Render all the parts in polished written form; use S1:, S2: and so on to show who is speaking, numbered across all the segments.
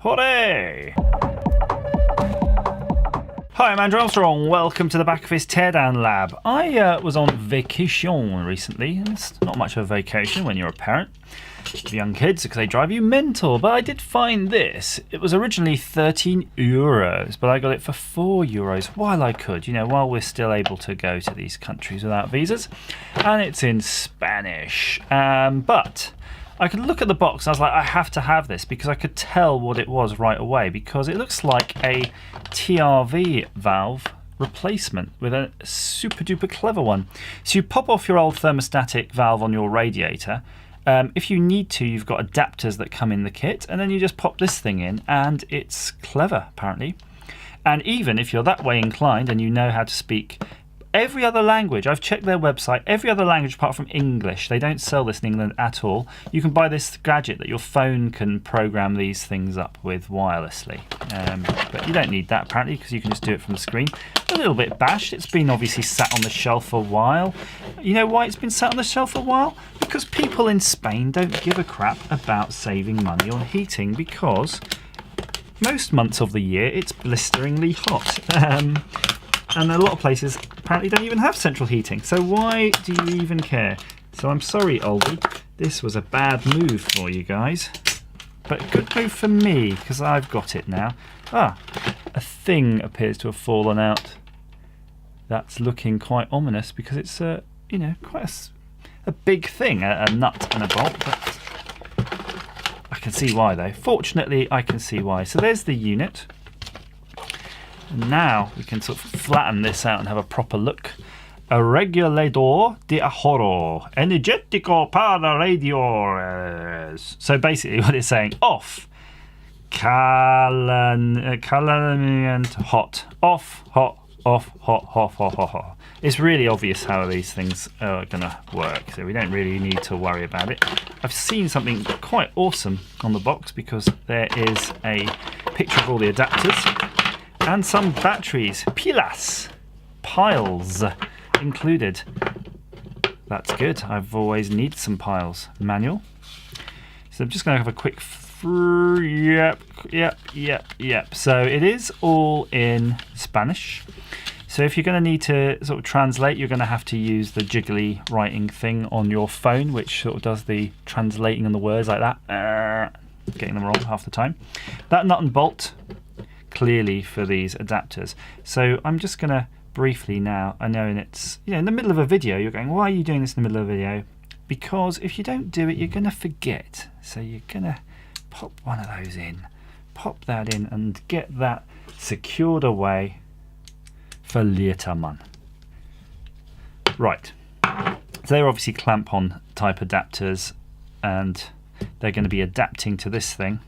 S1: PARTAY! Hi, I'm Andrew Armstrong. Welcome to the back of his Teardown lab. I was on vacation recently, and it's not much of a vacation when you're a parent with young kids because they drive you mental. But I did find this. It was originally €13, but I got it for €4 while I could, while we're still able to go to these countries without visas. And it's in Spanish. But I could look at the box and I was like, I have to have this because I could tell what it was right away because it looks like a TRV valve replacement with a super duper clever one. So you pop off your old thermostatic valve on your radiator. If you need to, you've got adapters that come in the kit, and then you just pop this thing in and it's clever apparently. And even if you're that way inclined and you know how to speak every other language, I've checked their website, every other language apart from English, they don't sell this in England at all. You can buy this gadget that your phone can program these things up with wirelessly. But you don't need that apparently because you can just do it from the screen. A little bit bashed, it's been obviously sat on the shelf for a while. You know why it's been sat on the shelf for a while? Because people in Spain don't give a crap about saving money on heating because most months of the year it's blisteringly hot. And a lot of places apparently don't even have central heating. So why do you even care? So I'm sorry, Oldie. This was a bad move for you guys. But good move for me, because I've got it now. Ah, a thing appears to have fallen out. That's looking quite ominous because it's quite a big thing, a nut and a bolt. But I can see why though. Fortunately, I can see why. So there's the unit. And now we can sort of flatten this out and have a proper look. A Radiator TRV, energetico para radiators. So basically what it's saying, off, caliente, hot, off, hot, off, hot, hot, hot, hot, hot. It's really obvious how these things are going to work, so we don't really need to worry about it. I've seen something quite awesome on the box because there is a picture of all the adapters. And some batteries, piles included. That's good. I've always needed some piles. Manual. So I'm just going to have a quick. Yep. So it is all in Spanish. So if you're going to need to sort of translate, you're going to have to use the jiggly writing thing on your phone, which sort of does the translating on the words like that. Getting them wrong half the time. That nut and bolt. Clearly for these adapters. So I'm just going to briefly now, I know it's in the middle of a video, you're going, why are you doing this in the middle of a video? Because if you don't do it, you're going to forget. So you're going to pop one of those in, pop that in and get that secured away for later, man. Right. So they're obviously clamp-on type adapters and they're going to be adapting to this thing,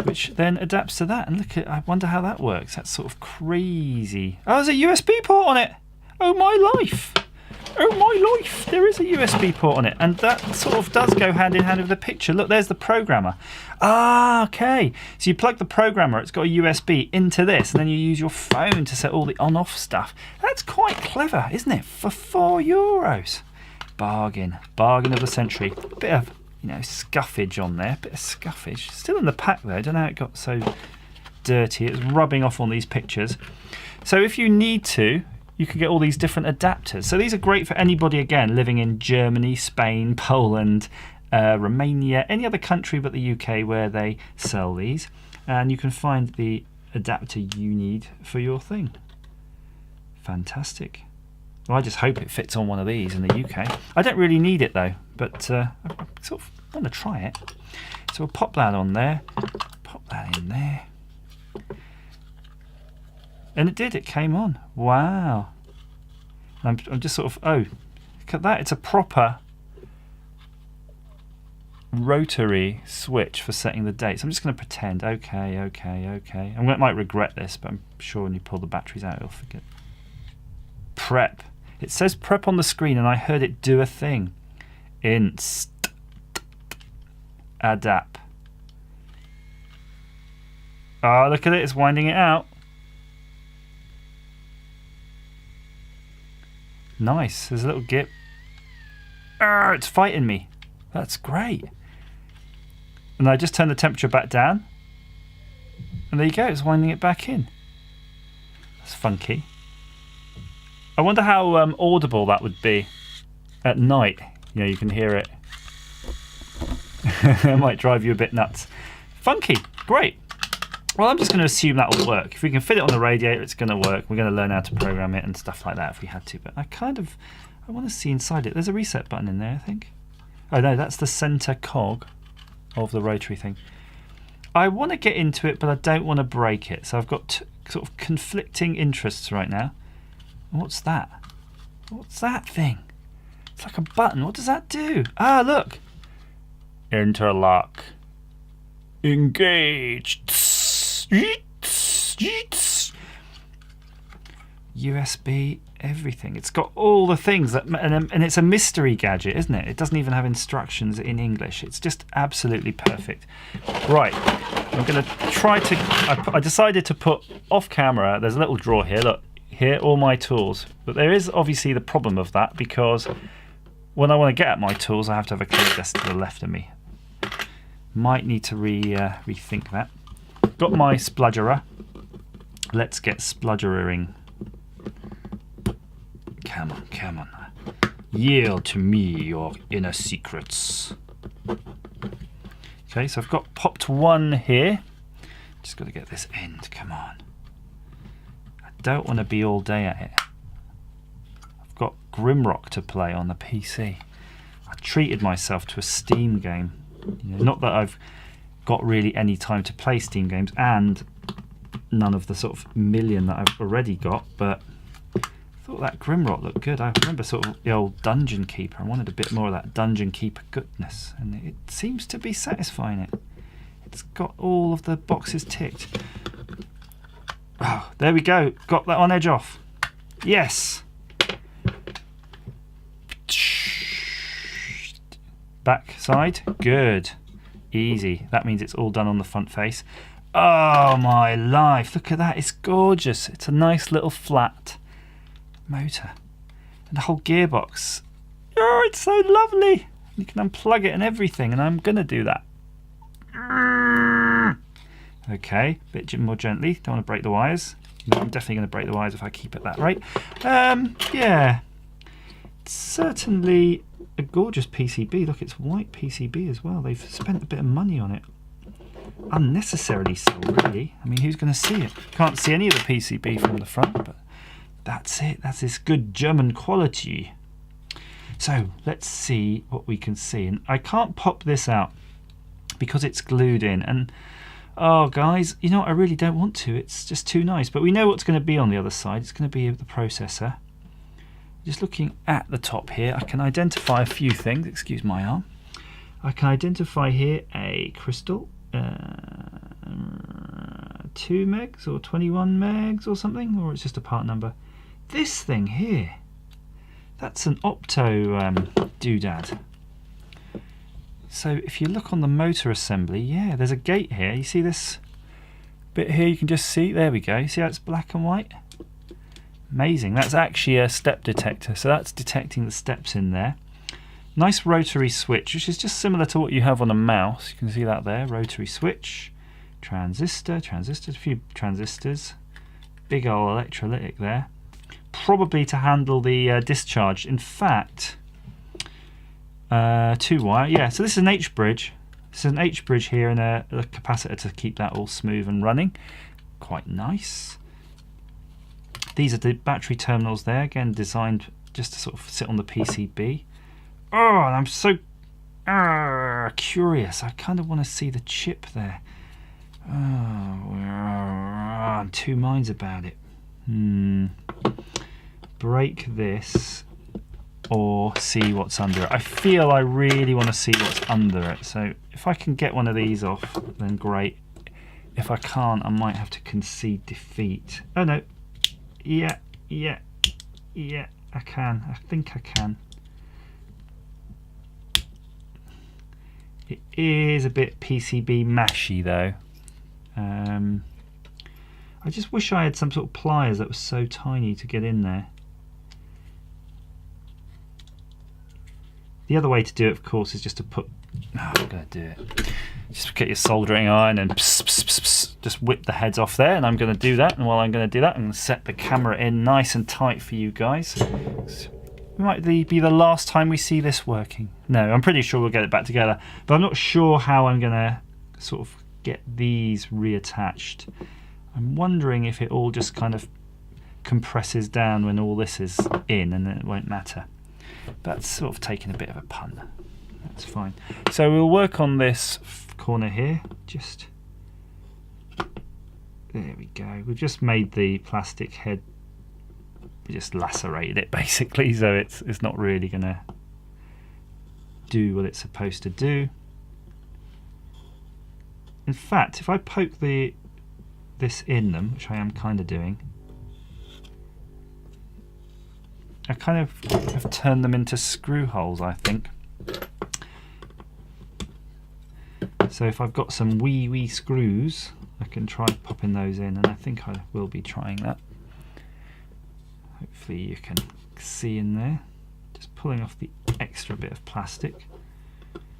S1: which then adapts to that. And look at, I wonder how that works. That's sort of crazy. Oh, there's a USB port on it. Oh my life. Oh my life. There is a USB port on it. And that sort of does go hand in hand with the picture. Look, there's the programmer. Ah, okay. So you plug the programmer, it's got a USB into this, and then you use your phone to set all the on-off stuff. That's quite clever, isn't it? For €4. Bargain. Bargain of the century. Bit of scuffage on there, bit of scuffage. Still in the pack though, I don't know how it got so dirty. It was rubbing off on these pictures. So if you need to, you can get all these different adapters. So these are great for anybody, again, living in Germany, Spain, Poland, Romania, any other country but the UK where they sell these. And you can find the adapter you need for your thing. Fantastic. Well, I just hope it fits on one of these in the UK. I don't really need it though, but I sort of want to try it. So we'll pop that on there, pop that in there. And it did, it came on. Wow. I'm just sort of, oh, look at that. It's a proper rotary switch for setting the date. So I'm just going to pretend, okay. I might regret this, but I'm sure when you pull the batteries out, you'll forget. Prep. It says prep on the screen and I heard it do a thing. Adapt. Oh, look at it, it's winding it out. Nice, there's a little gip. It's fighting me. That's great. And I just turn the temperature back down And there you go, it's winding it back in. That's funky. I wonder how audible that would be at night. You know, you can hear it. It might drive you a bit nuts. Funky, great. Well, I'm just going to assume that will work. If we can fit it on the radiator, it's going to work. We're going to learn how to program it and stuff like that if we had to. But I want to see inside it. There's a reset button in there, I think. Oh no, that's the center cog of the rotary thing. I want to get into it, but I don't want to break it. So I've got sort of conflicting interests right now. What's that? What's that thing? It's like a button. What does that do? Ah, look. Interlock. Engaged. USB, everything. It's got all the things that, and it's a mystery gadget, isn't it? It doesn't even have instructions in English. It's just absolutely perfect. Right, I'm going to try to. I decided to put off camera. There's a little drawer here. Look, here, all my tools. But there is obviously the problem of that because when I want to get at my tools, I have to have a clear desk to the left of me. Might need to rethink that. Got my spludgerer. Let's get spludgering. Come on, come on. Yield to me your inner secrets. Okay, so I've got popped one here. Just got to get this end, come on. I don't want to be all day at it. I've got Grimrock to play on the PC. I treated myself to a Steam game. You know, not that I've got really any time to play Steam games, and none of the sort of million that I've already got, but I thought that Grimrock looked good. I remember sort of the old Dungeon Keeper. I wanted a bit more of that Dungeon Keeper goodness, and it seems to be satisfying it. It's got all of the boxes ticked. Oh, there we go. Got that on edge off. Yes. Back side. Good. Easy. That means it's all done on the front face. Oh my life. Look at that. It's gorgeous. It's a nice little flat motor. And the whole gearbox. Oh, it's so lovely. You can unplug it and everything, and I'm going to do that. Okay, a bit more gently. Don't want to break the wires. No, I'm definitely going to break the wires if I keep it that rate. Yeah. It's certainly a gorgeous PCB. Look, it's white PCB as well. They've spent a bit of money on it. Unnecessarily so, really. I mean, who's going to see it? Can't see any of the PCB from the front, but that's it. That's this good German quality. So let's see what we can see. And I can't pop this out because it's glued in. And oh, guys, you know what? I really don't want to. It's just too nice. But we know what's going to be on the other side. It's going to be the processor. Just looking at the top here, I can identify a few things. Excuse my arm. I can identify here a crystal, 2 megs or 21 megs or something, or it's just a part number. This thing here, that's an opto doodad. So if you look on the motor assembly, yeah, there's a gate here. You see this bit here? You can just see. There we go. You see how it's black and white? Amazing. That's actually a step detector, so that's detecting the steps in there. Nice rotary switch, which is just similar to what you have on a mouse. You can see that there. Rotary switch, transistor, a few transistors, big old electrolytic there. Probably to handle the discharge. In fact, 2-wire. Yeah, so this is an H bridge. This is an H bridge here and a capacitor to keep that all smooth and running. Quite nice. These are the battery terminals there, again designed just to sort of sit on the PCB. Oh, and I'm so curious. I kind of want to see the chip there. Oh, I'm two minds about it. Break this or see what's under it. I feel I really want to see what's under it. So if I can get one of these off, then great. If I can't, I might have to concede defeat. Oh no. Yeah, I can. I think I can. It is a bit PCB mashy though. I just wish I had some sort of pliers that was so tiny to get in there. The other way to do it, of course, is just to put... Oh, I'm going to do it. Just get your soldering iron and just whip the heads off there, and I'm going to do that. And while I'm going to do that, I'm going to set the camera in nice and tight for you guys. It might be the last time we see this working. No, I'm pretty sure we'll get it back together, but I'm not sure how I'm going to sort of get these reattached. I'm wondering if it all just kind of compresses down when all this is in, and then it won't matter. That's sort of taking a bit of a pun. That's fine. So we'll work on this corner here. Just there we go. We've just made the plastic head. We just lacerated it basically, so it's not really going to do what it's supposed to do. In fact, if I poke this in them, which I am kind of doing, I kind of have turned them into screw holes, I think. So if I've got some wee screws, I can try popping those in, and I think I will be trying that. Hopefully you can see in there. Just pulling off the extra bit of plastic.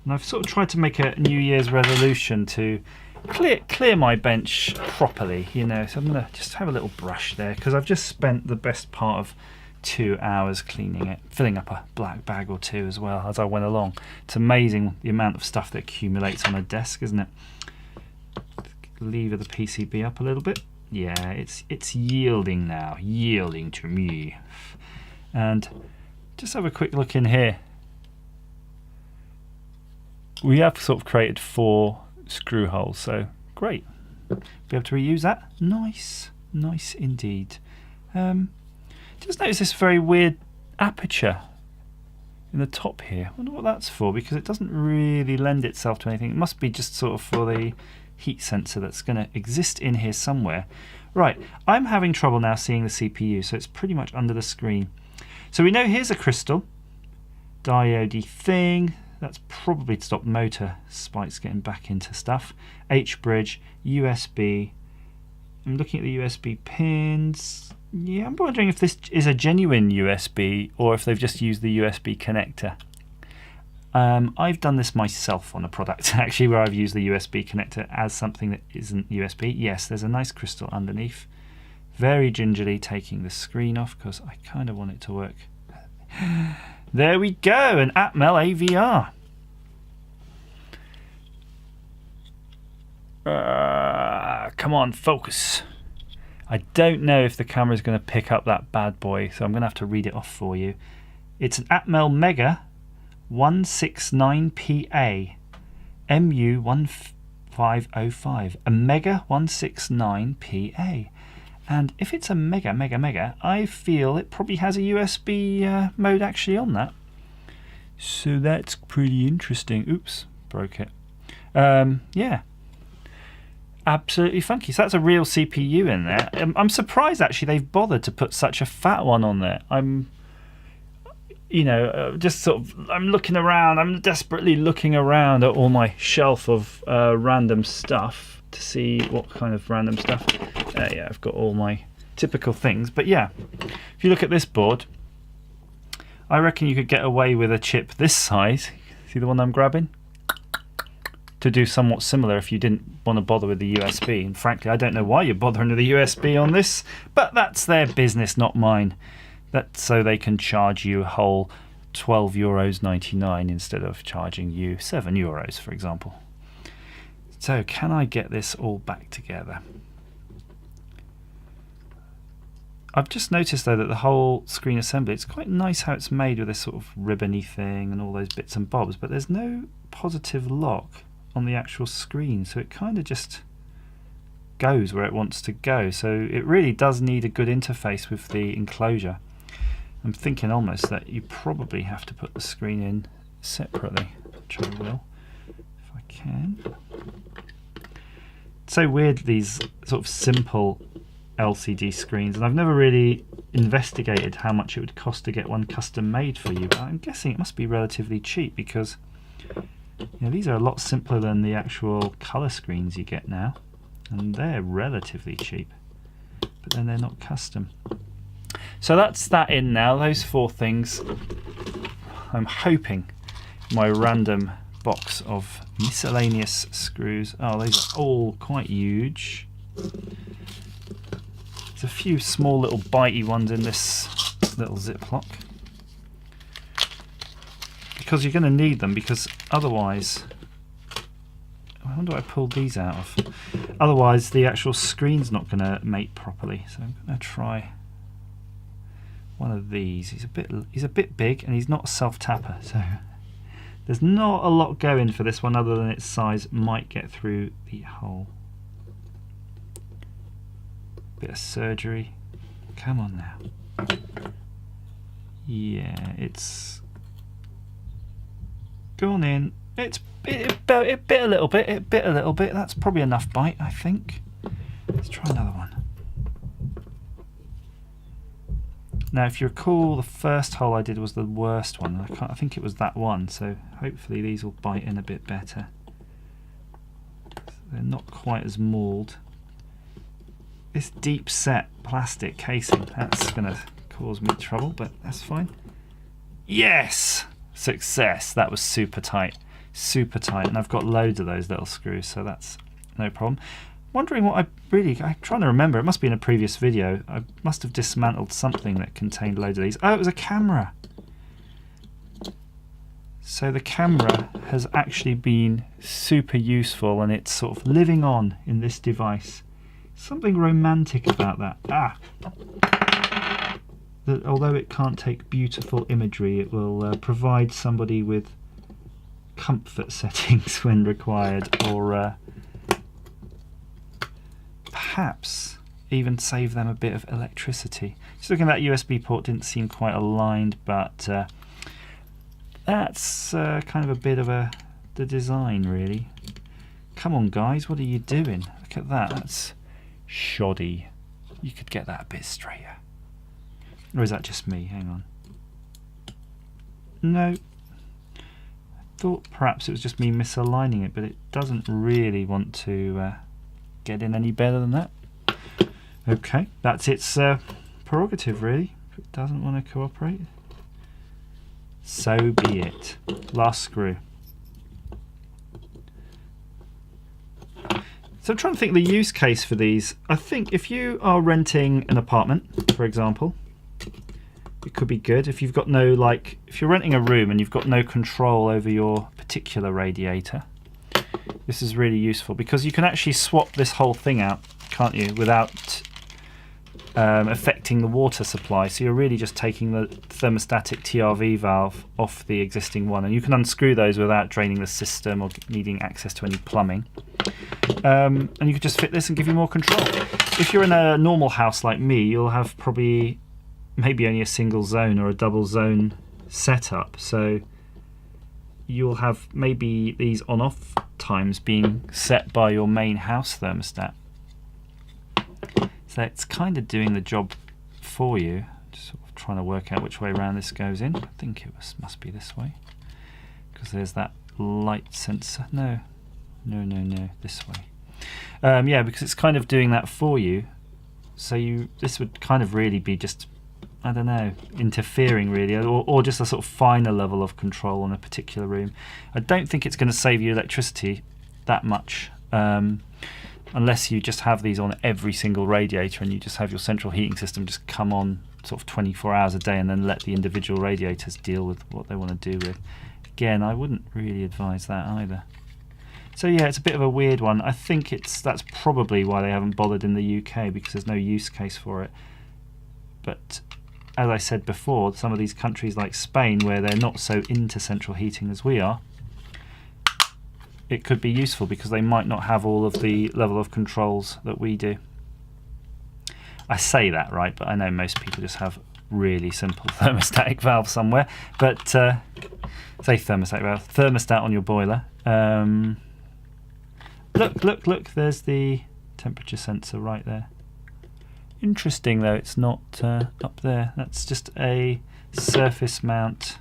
S1: And I've sort of tried to make a New Year's resolution to clear my bench properly, you know. So I'm going to just have a little brush there, because I've just spent the best part of 2 hours cleaning it, filling up a black bag or two as well as I went along. It's amazing the amount of stuff that accumulates on a desk, isn't it? Lever the PCB up a little bit. Yeah, it's yielding now, yielding to me. And just have a quick look in here. We have sort of created 4 screw holes, so great. Be able to reuse that. Nice indeed. Just notice this very weird aperture in the top here. I wonder what that's for, because it doesn't really lend itself to anything. It must be just sort of for the heat sensor that's going to exist in here somewhere. Right, I'm having trouble now seeing the CPU, so it's pretty much under the screen. So we know here's a crystal diode thing. That's probably to stop motor spikes getting back into stuff. H-bridge, USB. I'm looking at the USB pins. Yeah, I'm wondering if this is a genuine USB or if they've just used the USB connector. I've done this myself on a product actually, where I've used the USB connector as something that isn't USB. Yes, there's a nice crystal underneath. Very gingerly taking the screen off because I kind of want it to work. There we go, an Atmel AVR. Come on, focus. I don't know if the camera is going to pick up that bad boy, so I'm going to have to read it off for you. It's an Atmel Mega 169PA MU1505, a Mega 169PA. And if it's a Mega, I feel it probably has a USB mode actually on that. So that's pretty interesting. Oops, broke it. Yeah. Absolutely funky. So that's a real CPU in there. I'm surprised actually they've bothered to put such a fat one on there. I'm just sort of, I'm looking around, I'm desperately looking around at all my shelf of random stuff to see what kind of random stuff. Yeah, I've got all my typical things. But yeah, if you look at this board, I reckon you could get away with a chip this size. See the one I'm grabbing? To do somewhat similar if you didn't want to bother with the USB. And frankly, I don't know why you're bothering with the USB on this, but that's their business, not mine. That's so they can charge you a whole €12.99 instead of charging you €7, for example. So can I get this all back together? I've just noticed though that the whole screen assembly, it's quite nice how it's made with this sort of ribbony thing and all those bits and bobs, but there's no positive lock on the actual screen, so it kind of just goes where it wants to go. So it really does need a good interface with the enclosure. I'm thinking almost that you probably have to put the screen in separately, which I will if I can. It's so weird, these sort of simple LCD screens, and I've never really investigated how much it would cost to get one custom made for you, but I'm guessing it must be relatively cheap because these are a lot simpler than the actual colour screens you get now, and they're relatively cheap, but then they're not custom. So that's that in now, those 4 things. I'm hoping my random box of miscellaneous screws. Oh, these are all quite huge. There's a few small little bitey ones in this little Ziploc. Because you're going to need them, because otherwise... I wonder what I pulled these out of. Otherwise the actual screen's not going to mate properly. So I'm going to try one of these. He's a bit big and he's not a self-tapper, so there's not a lot going for this one other than its size might get through the hole. Bit of surgery. Come on now. Yeah, it's gone in. It bit a little bit. It bit a little bit. That's probably enough bite, I think. Let's try another one. Now, if you recall, the first hole I did was the worst one. I think it was that one. So hopefully these will bite in a bit better. They're not quite as mauled. This deep set plastic casing, that's going to cause me trouble, but that's fine. Yes! Success! That was super tight. Super tight, and I've got loads of those little screws, so that's no problem. Wondering what I'm trying to remember. It must be in a previous video. I must have dismantled something that contained loads of these. Oh, it was a camera. So the camera has actually been super useful, and it's sort of living on in this device. Something romantic about that. That although it can't take beautiful imagery, it will provide somebody with comfort settings when required, or perhaps even save them a bit of electricity. Just looking at that USB port, didn't seem quite aligned, but that's kind of a bit of the design, really. Come on, guys, what are you doing? Look at that. That's shoddy. You could get that a bit straighter. Or is that just me? Hang on. No. Thought perhaps it was just me misaligning it, but it doesn't really want to get in any better than that. Okay, that's its prerogative, really. If it doesn't want to cooperate, so be it. Last screw. So I'm trying to think the use case for these. I think if you are renting an apartment, for example, it could be good. If you've got no, like, if you're renting a room and you've got no control over your particular radiator, this is really useful because you can actually swap this whole thing out, can't you, without affecting the water supply. So you're really just taking the thermostatic TRV valve off the existing one, and you can unscrew those without draining the system or needing access to any plumbing. And you could just fit this and give you more control. If you're in a normal house like me, you'll have probably maybe only a single zone or a double zone setup, so you'll have maybe these on-off times being set by your main house thermostat. So it's kind of doing the job for you. Just sort of trying to work out which way around this goes in. I think it must be this way, because there's that light sensor. No, this way. Yeah, because it's kind of doing that for you. So this would kind of really be just, I don't know, interfering really, or just a sort of finer level of control on a particular room. I don't think it's going to save you electricity that much, unless you just have these on every single radiator and you just have your central heating system just come on sort of 24 hours a day and then let the individual radiators deal with what they want to do with. Again, I wouldn't really advise that either. So yeah, it's a bit of a weird one. I think that's probably why they haven't bothered in the UK, because there's no use case for it. But as I said before, some of these countries like Spain, where they're not so into central heating as we are, it could be useful because they might not have all of the level of controls that we do. I say that, right, but I know most people just have really simple thermostatic valve somewhere. But say thermostatic valve, thermostat on your boiler. Look, there's the temperature sensor right there. Interesting though, it's not up there. That's just a surface mount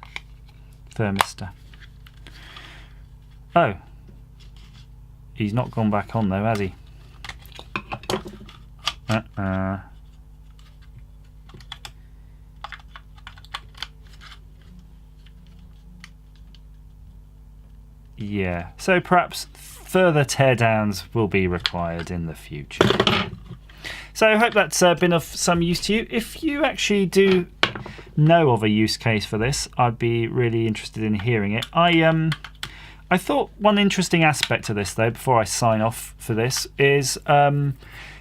S1: thermistor. Oh, he's not gone back on though, has he? Yeah, so perhaps further teardowns will be required in the future. So I hope that's been of some use to you. If you actually do know of a use case for this, I'd be really interested in hearing it. I thought one interesting aspect to this, though, before I sign off for this, is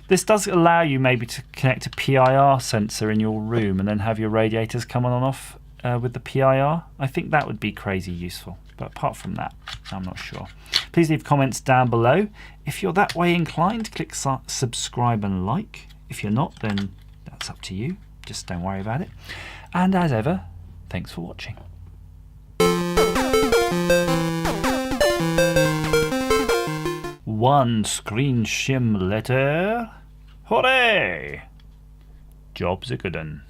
S1: this does allow you maybe to connect a PIR sensor in your room and then have your radiators come on and off with the PIR. I think that would be crazy useful. But apart from that, I'm not sure. Please leave comments down below. If you're that way inclined, click subscribe and like. If you're not, then that's up to you. Just don't worry about it. And as ever, thanks for watching. One screen shim later. Hooray! Job's a good 'un.